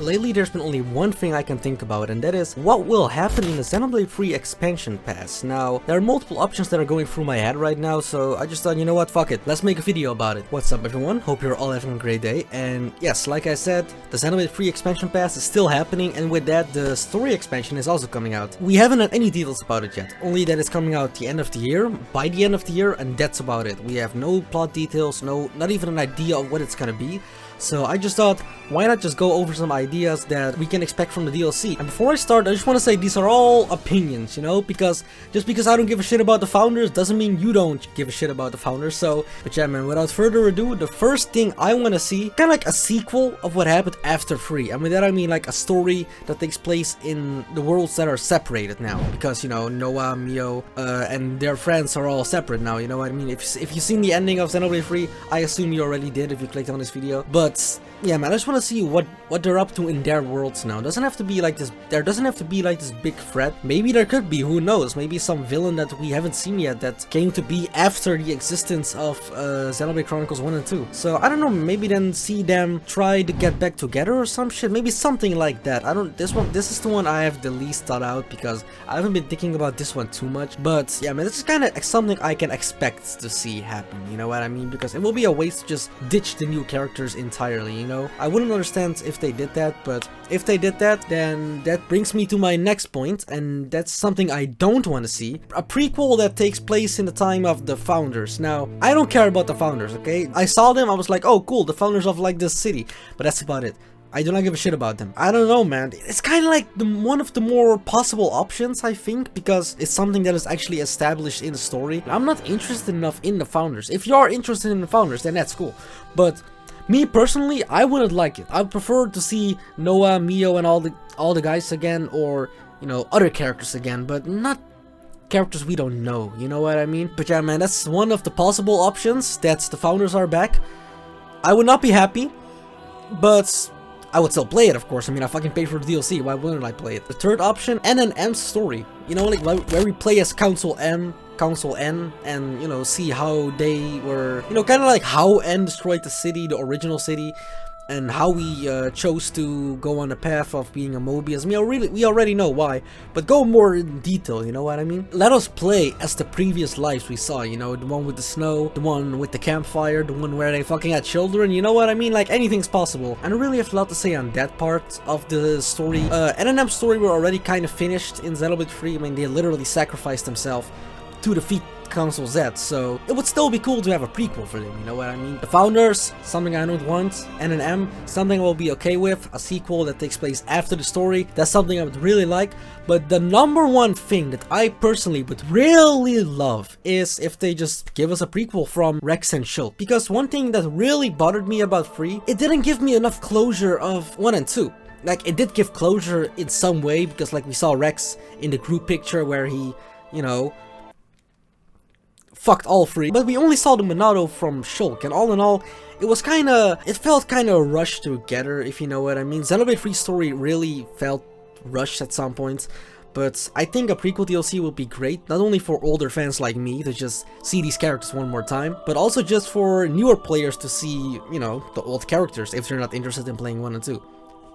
Lately there's been only one thing I can think about, and that is what will happen in the Xenoblade 3 expansion pass. Now, there are multiple options that are going through my head right now, so I just thought, you know what, fuck it, let's make a video about it. What's up everyone, hope you're all having a great day, and yes, like I said, the Xenoblade 3 expansion pass is still happening, and with that, the story expansion is also coming out. We haven't had any details about it yet, only that it's coming out the end of the year, by the end of the year, and that's about it. We have no plot details, not even an idea of what it's gonna be. So I just thought, why not just go over some ideas that we can expect from the DLC. And before I start, I just want to say these are all opinions, you know, because just because I don't give a shit about the founders doesn't mean you don't give a shit about the founders. So, but yeah man, without further ado, the first thing I want to see, kind of like a sequel of what happened after 3. I mean, that I mean like a story that takes place in the worlds that are separated now. Because, you know, Noah, Mio, and their friends are all separate now, you know what I mean? If you've seen the ending of Xenoblade 3, I assume you already did if you clicked on this video. But yeah man, I just want to see what they're up to in their worlds now. It doesn't have to be like this, there doesn't have to be like this big threat. Maybe there could be, who knows, maybe some villain that we haven't seen yet that came to be after the existence of Xenoblade Chronicles 1 and 2. So I don't know, maybe then see them try to get back together or some shit, maybe something like that. I don't, this is the one I have the least thought out because I haven't been thinking about this one too much. But yeah man, this is kind of something I can expect to see happen, you know what I mean? Because it will be a waste to just ditch the new characters entirely, you know? I wouldn't understand if they did that, but if they did that, then that brings me to my next point, and that's something I don't want to see. A prequel that takes place in the time of the founders. Now, I don't care about the founders, okay? I saw them, I was like, oh cool, the founders of like this city, but that's about it. I do not give a shit about them. I don't know man, it's kind of like one of the more possible options I think, because it's something that is actually established in the story. I'm not interested enough in the founders. If you are interested in the founders, then that's cool, but me personally, I wouldn't like it. I would prefer to see Noah, Mio, and all the guys again, or you know, other characters again, but not characters we don't know. You know what I mean? But yeah, man, that's one of the possible options. That's the founders are back. I would not be happy, but I would still play it, of course. I mean, I fucking paid for the DLC. Why wouldn't I play it? The third option, N&M's story. You know, like where we play as Council M, Council N, and you know, see how they were, you know, kind of like how N destroyed the city, the original city, and how we chose to go on the path of being a Mobius. I mean, we already know why, but go more in detail, you know what I mean? Let us play as the previous lives we saw, you know, the one with the snow, the one with the campfire, the one where they fucking had children, you know what I mean? Like, anything's possible. And I really have a lot to say on that part of the story. N&M's story were already kind of finished in Xenoblade 3. I mean, they literally sacrificed themselves to defeat Council Z, so it would still be cool to have a prequel for them, you know what I mean? The founders, something I don't want. N&M, something I will be okay with. A sequel that takes place after the story, that's something I would really like. But the number one thing that I personally would really love is if they just give us a prequel from Rex and Shulk. Because one thing that really bothered me about 3, it didn't give me enough closure of 1 and 2. Like, it did give closure in some way, because like we saw Rex in the group picture where he, you know, fucked all 3, but we only saw the Monado from Shulk, and all in all, it felt kinda rushed together, if you know what I mean. Xenoblade 3 story really felt rushed at some points, but I think a prequel DLC would be great, not only for older fans like me to just see these characters one more time, but also just for newer players to see, you know, the old characters if they're not interested in playing 1 and 2.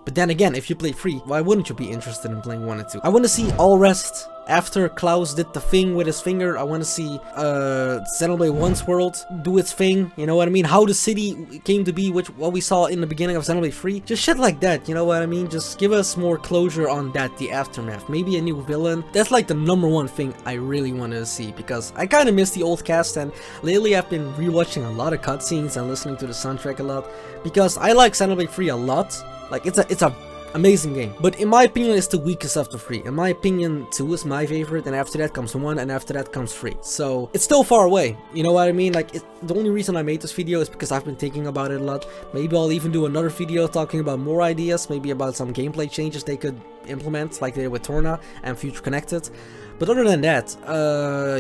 But then again, if you play 3, why wouldn't you be interested in playing 1 and 2? I want to see Allrest after Klaus did the thing with his finger. I want to see Xenoblade 1's world do its thing, you know what I mean? How the city came to be, what we saw in the beginning of Xenoblade 3. Just shit like that, you know what I mean? Just give us more closure on that, the aftermath. Maybe a new villain. That's like the number one thing I really want to see, because I kind of miss the old cast, and lately I've been rewatching a lot of cutscenes and listening to the soundtrack a lot, because I like Xenoblade 3 a lot. Like, it's a amazing game, but in my opinion it's the weakest of the 3. In my opinion, 2 is my favorite, and after that comes 1, and after that comes 3. So it's still far away, you know what I mean? Like, the only reason I made this video is because I've been thinking about it a lot. Maybe I'll even do another video talking about more ideas, maybe about some gameplay changes they could implement, like they did with Torna and Future Connected. But other than that,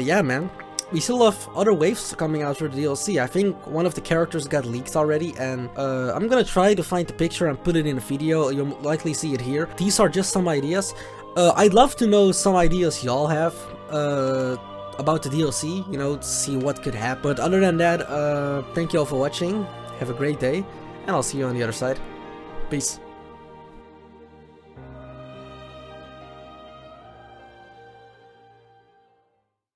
yeah man, we still have other waves coming out for the DLC. I think one of the characters got leaked already, and I'm gonna try to find the picture and put it in a video. You'll likely see it here. These are just some ideas. I'd love to know some ideas y'all have about the DLC, you know, to see what could happen. But other than that, thank you all for watching. Have a great day, and I'll see you on the other side. Peace.